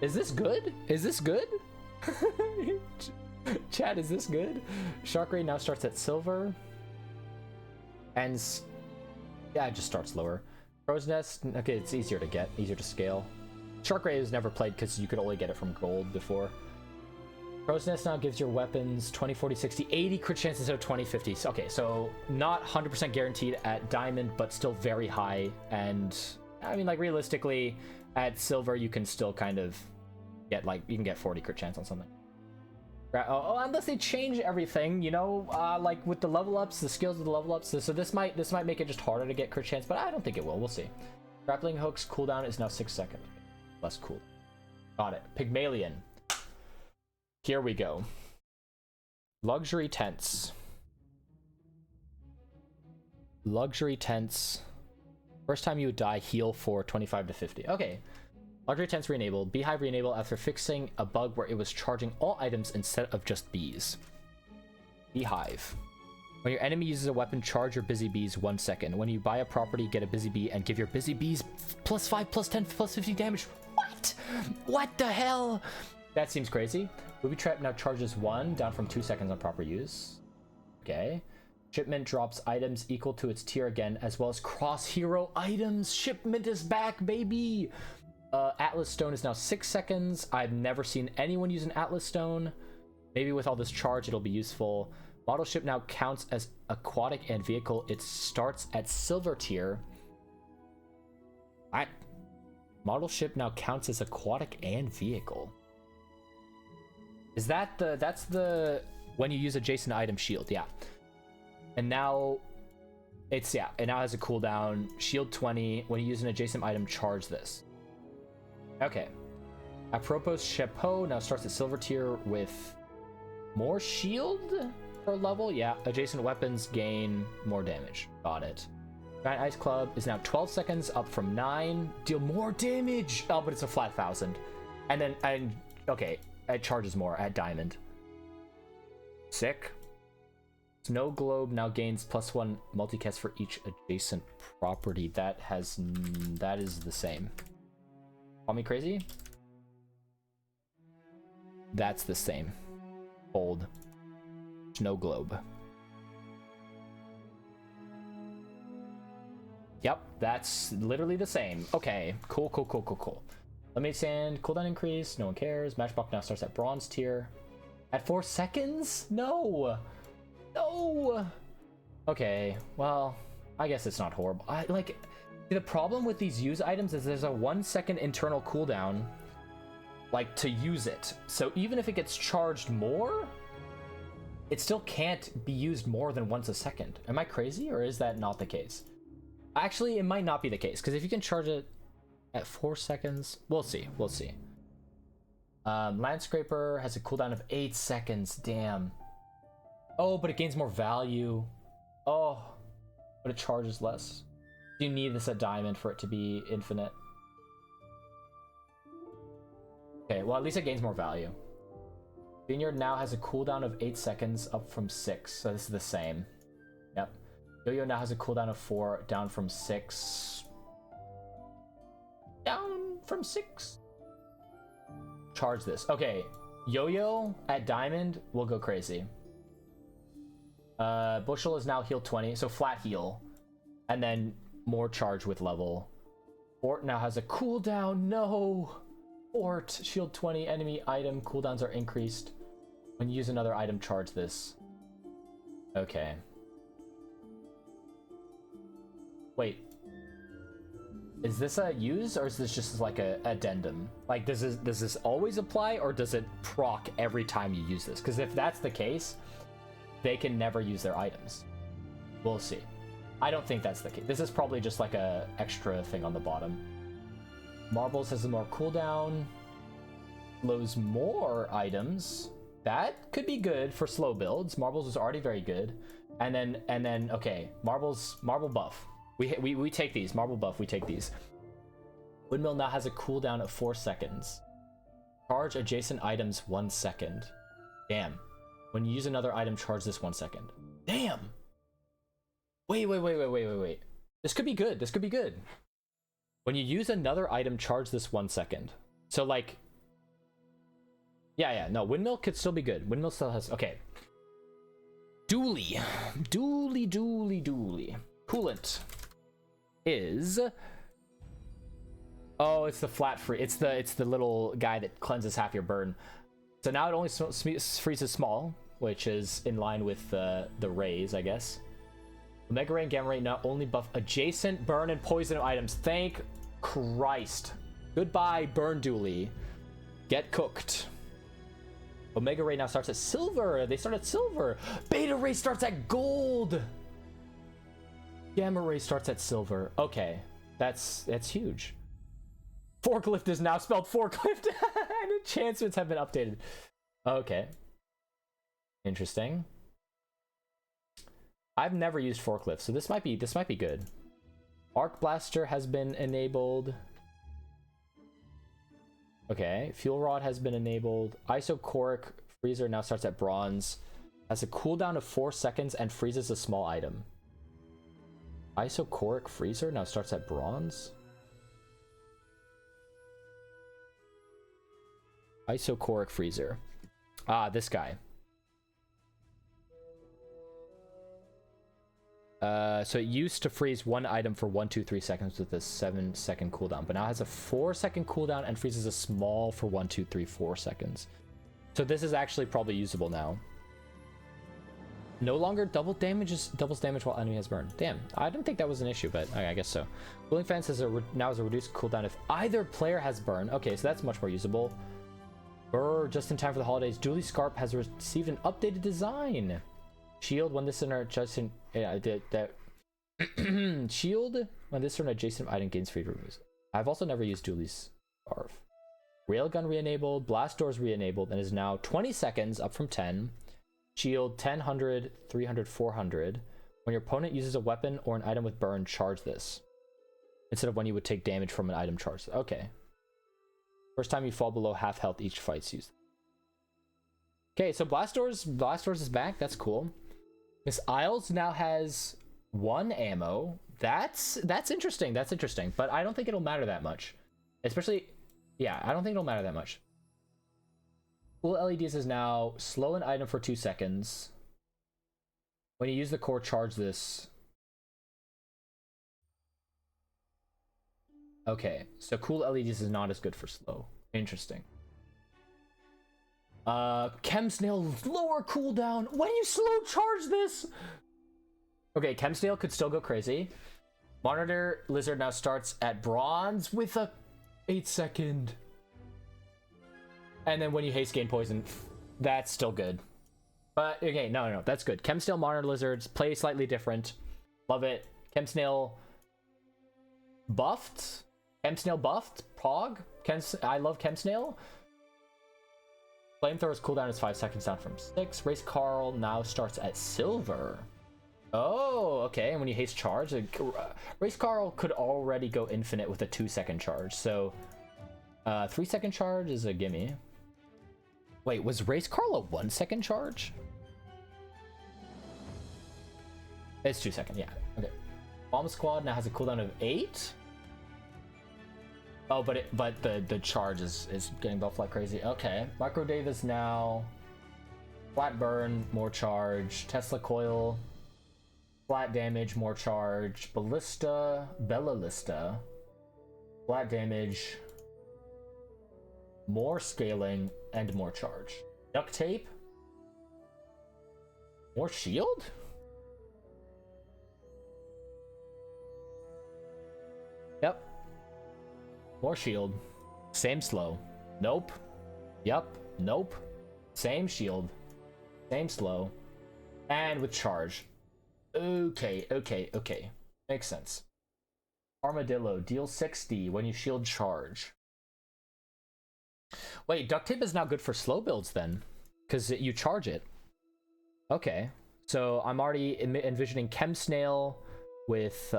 Is this good? Is this good? Chat, is this good? Shark Ray now starts at silver. And yeah, it just starts lower. Crow's Nest, okay, it's easier to get, easier to scale. Shark Ray was never played because you could only get it from gold before. Crow's Nest now gives your weapons 20, 40, 60, 80 crit chance instead of 20, 50. Okay, so not 100% guaranteed at diamond, but still very high. And I mean, like realistically, at silver, you can still kind of get like, you can get 40 crit chance on something. Oh, unless they change everything, you know, like with the level ups, the skills of the level ups. So this might make it just harder to get crit chance, but I don't think it will. We'll see. Grappling hook's cooldown is now 6 seconds. Less cool. Got it. Pygmalion. Here we go. Luxury tents. Luxury tents. First time you would die, heal for 25 to 50. Okay. Luxury tents re-enabled. Beehive re-enabled after fixing a bug where it was charging all items instead of just bees. Beehive. When your enemy uses a weapon, charge your busy bees 1 second. When you buy a property, get a busy bee and give your busy bees +5, +10, +50 damage. What? What the hell? That seems crazy. Booby Trap now charges 1, down from 2 seconds on proper use. Okay. Shipment drops items equal to its tier again, as well as cross-hero items. Shipment is back, baby! Atlas Stone is now 6 seconds. I've never seen anyone use an Atlas Stone. Maybe with all this charge, it'll be useful. Model ship now counts as aquatic and vehicle. It starts at silver tier. Model ship now counts as aquatic and vehicle. Is that that's the, when you use adjacent item shield, yeah. And now, it now has a cooldown, shield 20, when you use an adjacent item, charge this. Okay. Apropos Chapeau now starts at silver tier with more shield per level. Yeah, adjacent weapons gain more damage. Got it. Giant Ice Club is now 12 seconds, up from 9. Deal more damage! Oh, but it's a flat 1,000. And okay, it charges more at diamond. Sick. Snow Globe now gains +1 multicast for each adjacent property. That is the same. Call me crazy? That's the same. Bold. Snow Globe. Yep, that's literally the same. Okay, cool. Lemonade Sand, cooldown increase, no one cares. Matchbox now starts at bronze tier. At 4 seconds? No! Okay, well, I guess it's not horrible. The problem with these use items is there's a 1 second internal cooldown, like, to use it. So even if it gets charged more, it still can't be used more than once a second. Am I crazy, or is that not the case? Actually, it might not be the case, because if you can charge it at 4 seconds, we'll see. Landscraper has a cooldown of 8 seconds. Damn. Oh, but it gains more value. Oh, but it charges less. Do you need this at diamond for it to be infinite? Okay, well, at least it gains more value. Vineyard now has a cooldown of 8 seconds, up from 6, so this is the same. Yep. Yo-Yo now has a cooldown of 4, down from 6. Down from 6. Charge this. Okay, Yo-Yo at diamond will go crazy. Bushel is now heal 20, so flat heal. And then more charge with level. Fort now has a cooldown. No! Fort, shield 20, enemy item cooldowns are increased. When you use another item, charge this. Okay. Wait. Is this a use, or is this just like a addendum? Like, does this always apply, or does it proc every time you use this? Because if that's the case, they can never use their items. We'll see. I don't think that's the case. This is probably just like a extra thing on the bottom. Marbles has a more cooldown. Slows more items. That could be good for slow builds. Marbles is already very good. And then okay, marble buff. We take these. Marble buff, we take these. Windmill now has a cooldown of 4 seconds. Charge adjacent items 1 second. Damn. When you use another item, charge this 1 second. Damn! Wait. This could be good. This could be good. When you use another item, charge this 1 second. So, like... Yeah, no, Windmill could still be good. Windmill still has... Okay. Dooley. Coolant is... Oh, it's the flat free. It's the little guy that cleanses half your burn. So now it only freezes small, which is in line with the rays, I guess. Omega Ray and Gamma Ray now only buff adjacent burn and poison items. Thank Christ. Goodbye, Burn Dooley. Get cooked. Omega Ray now starts at silver. They start at silver. Beta Ray starts at gold. Gamma Ray starts at silver. Okay, that's huge. Forklift is now spelled forklift, and enchantments have been updated. Okay, interesting. I've never used forklift, so this might be good. Arc Blaster has been enabled. Okay, Fuel Rod has been enabled. Isochoric Freezer now starts at bronze. Has a cooldown of 4 seconds and freezes a small item. Isochoric Freezer now starts at bronze. Isochoric Freezer. Ah, this guy. So it used to freeze one item for 1, 2, 3 seconds with a 7-second cooldown, but now it has a 4-second cooldown and freezes a small for 1, 2, 3, 4 seconds. So this is actually probably usable now. No longer doubles damage while enemy has burned. Damn, I didn't think that was an issue, but okay, I guess so. Cooling Fence now has a reduced cooldown if either player has burn. Okay, so that's much more usable. Brr, just in time for the holidays. Dooley Scarp has received an updated design. Shield when this in our adjacent shield when this or an adjacent item gains free removes. I've also never used Dooley's Scarf. Railgun re-enabled, Blast Doors re-enabled, and is now 20 seconds up from 10. Shield 10, 100, 300, 400. When your opponent uses a weapon or an item with burn, charge this. Instead of when you would take damage from an item, charge. Okay. First time you fall below half health, each fight's used. Okay, so Blast Doors is back. That's cool. Miss Isles now has 1 ammo. That's interesting. That's interesting. But I don't think it'll matter that much. Especially, yeah, I don't think it'll matter that much. Cool LEDs is now slow an item for 2 seconds. When you use the core, charge this. Okay, so cool LEDs is not as good for slow. Interesting. Chem Snail lower cooldown. When you slow charge this. Okay, Chem Snail could still go crazy. Monitor Lizard now starts at bronze with a 8-second. And then when you haste gain poison, that's still good. But okay, no, that's good. Chem Snail, Monitor Lizards play slightly different. Love it. Chem Snail buffed. Chem Snail buffed. Pog. I love Chem Snail. Flamethrower's cooldown is 5 seconds down from 6. Race Carl now starts at silver. Oh, okay. And when you haste charge, Race Carl could already go infinite with a 2-second charge. So 3-second charge is a gimme. Wait, was Race Carl a 1-second charge? It's 2-second, yeah. Okay. Bomb Squad now has a cooldown of 8. Oh, but the charge is getting buffed like crazy. Okay. Micro Davis now. Flat burn, more charge. Tesla coil. Flat damage, more charge. Ballista, Bellalista. Flat damage. More scaling and more charge. Duct tape. More shield? Yep. More shield. Same slow. Nope. Yup. Nope. Same shield. Same slow. And with charge. Okay. Makes sense. Armadillo. Deal 60 when you shield charge. Wait, duct tape is now good for slow builds then. Because you charge it. Okay. So I'm already envisioning Chem Snail with...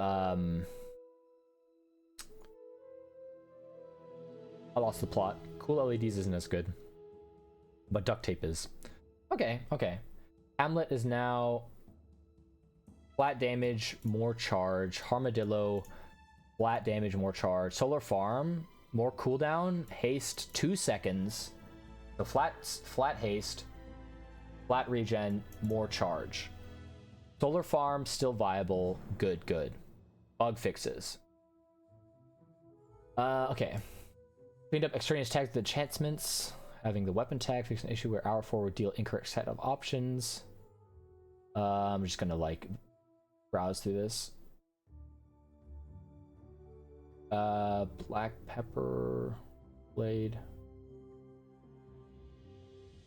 I lost the plot. Cool LEDs isn't as good, but duct tape is. Okay, okay. Hamlet is now flat damage, more charge. Armadillo, flat damage, more charge. Solar Farm, more cooldown. Haste, 2 seconds. So flat haste, flat regen, more charge. Solar Farm, still viable. Good, good. Bug fixes. Okay. Cleaned up extraneous tags with enchantments. Having the weapon tag fix an issue where hour 4 would deal incorrect set of options. I'm just gonna like browse through this. Black pepper blade.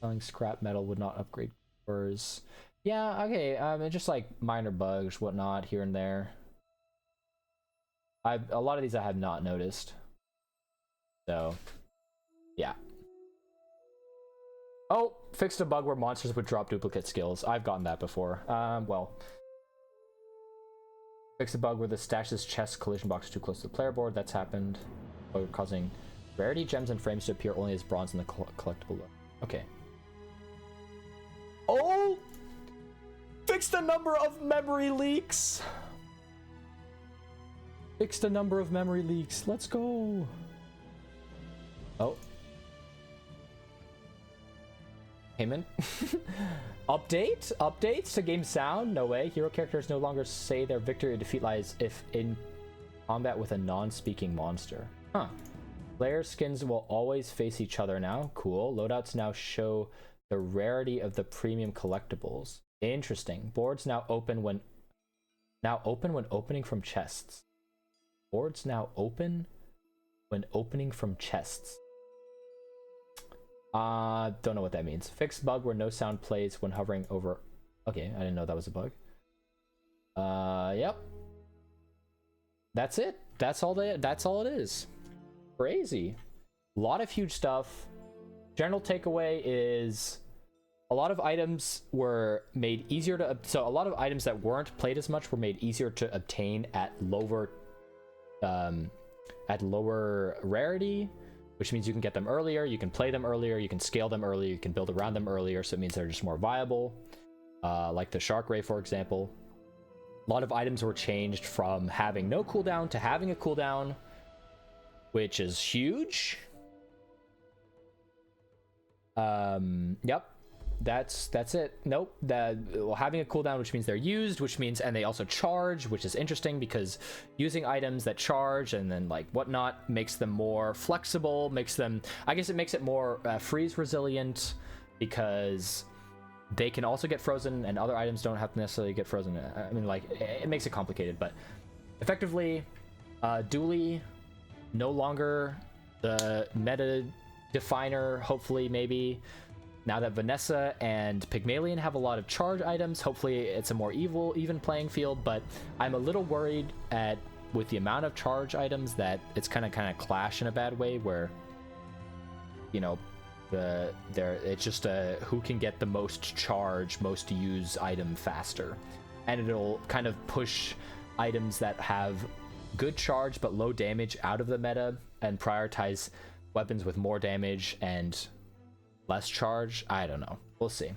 Selling scrap metal would not upgrade cores. Yeah, okay. Just like minor bugs, whatnot, here and there. A lot of these I have not noticed. So, yeah. Oh, fixed a bug where monsters would drop duplicate skills. I've gotten that before. Well. Fixed a bug where the stashes chest collision box is too close to the player board. That's happened. Causing rarity gems and frames to appear only as bronze in the collectible. Okay. Oh! Fixed a number of memory leaks! Fixed a number of memory leaks. Let's go! Oh. Payment. Update? Updates to game sound? No way. Hero characters no longer say their victory or defeat lies if in combat with a non-speaking monster. Huh. Player skins will always face each other now. Cool. Loadouts now show the rarity of the premium collectibles. Interesting. Boards now open when opening from chests. Boards now open when opening from chests. Don't know what that means. Fixed bug where no sound plays when hovering over. Okay, I didn't know that was a bug. Yep. That's it. That's all it is. Crazy. A lot of huge stuff. General takeaway is a lot of items were made easier to, so a lot of items that weren't played as much were made easier to obtain at lower rarity, which means you can get them earlier, you can play them earlier, you can scale them earlier, you can build around them earlier, so it means they're just more viable. Like the Shark Ray, for example. A lot of items were changed from having no cooldown to having a cooldown, which is huge. Yep. That's it. Nope. Having a cooldown, which means they're used, which means, and they also charge, which is interesting because using items that charge and then like whatnot makes them more flexible, makes them, I guess it makes it more freeze resilient because they can also get frozen and other items don't have to necessarily get frozen. I mean, like, it makes it complicated, but effectively, Dooley no longer the meta definer, hopefully, maybe. Now that Vanessa and Pygmalion have a lot of charge items, hopefully it's a more even playing field, but I'm a little worried with the amount of charge items that it's kind of clash in a bad way where, you know, it's just who can get the most charge, most use item faster. And it'll kind of push items that have good charge but low damage out of the meta and prioritize weapons with more damage and less charge. I don't know. We'll see.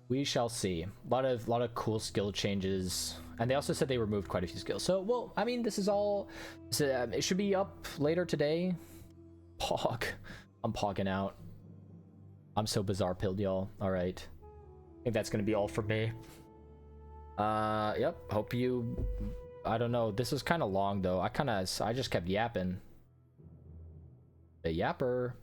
We shall see. A lot of cool skill changes, and they also said they removed quite a few skills. So, well, I mean, this is all. It should be up later today. Pog. I'm pogging out. I'm so bizarre pilled, y'all. All right. I think that's gonna be all for me. Yep. Hope you. I don't know. This was kind of long though. I just kept yapping. The yapper.